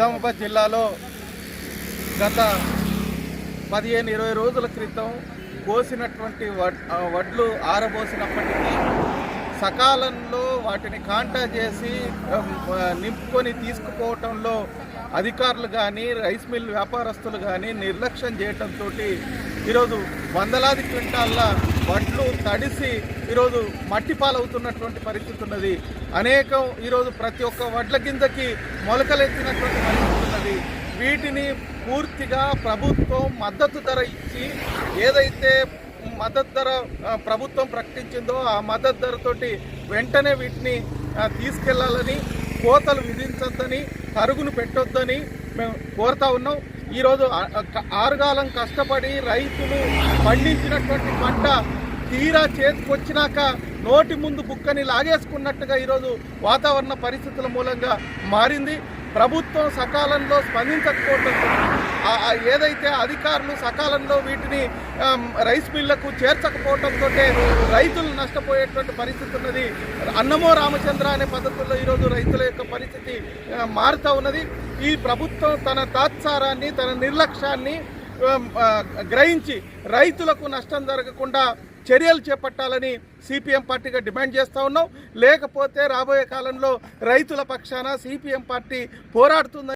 నిజామాబాద్ జిల్లాలో గత 15-20 రోజుల క్రితం కోసినటువంటి వడ్లు ఆరబోసినప్పటికీ సకాలంలో వాటిని కాంటా చేసి నింపుకొని తీసుకుపోవటంలో అధికారులు కానీ రైస్ మిల్ వ్యాపారస్తులు కానీ నిర్లక్ష్యం చేయటంతో ఈరోజు వందలాది క్వింటాళ్ళ వడ్లు తడిసి ఈరోజు మట్టి పాలవుతున్నటువంటి పరిస్థితి ఉన్నది. అనేకం ఈరోజు ప్రతి ఒక్క వడ్ల గింజకి మొలకలెత్తినటువంటి పరిస్థితి ఉన్నది. వీటిని పూర్తిగా ప్రభుత్వం మద్దతు ధర ఇచ్చి ఏదైతే మద్దతు ధర ప్రభుత్వం ప్రకటించిందో ఆ మద్దతు ధరతోటి వెంటనే వీటిని తీసుకెళ్లాలని, కోతలు విధించొద్దని, తరుగును పెట్టొద్దని మేము కోరుతా ఉన్నాం. ఈరోజు ఆరుగాలం కష్టపడి రైతులు పండించినటువంటి పంట తీరా చేతికొచ్చినాక నోటి ముందు బుక్కని లాగేసుకున్నట్టుగా ఈరోజు వాతావరణ పరిస్థితుల మూలంగా మారింది. ప్రభుత్వం సకాలంలో స్పందించకపోవడంతో ఏదైతే అధికారులు సకాలంలో వీటిని రైస్ మిల్లకు చేర్చకపోవడంతో రైతులు నష్టపోయేటువంటి పరిస్థితి ఉన్నది. అన్నమో రామచంద్ర అనే పద్ధతుల్లో ఈరోజు రైతుల యొక్క పరిస్థితి మారుతూ ఉన్నది. ఈ ప్రభుత్వం తన తాత్సారాన్ని, తన నిర్లక్ష్యాన్ని గ్రహించి రైతులకు నష్టం జరగకుండా చర్యలు చేపట్టాలని సిపిఎం పార్టీగా డిమాండ్ చేస్తూ ఉన్నాం. లేకపోతే రాబోయే కాలంలో రైతుల పక్షాన సిపిఎం పార్టీ పోరాడుతుందని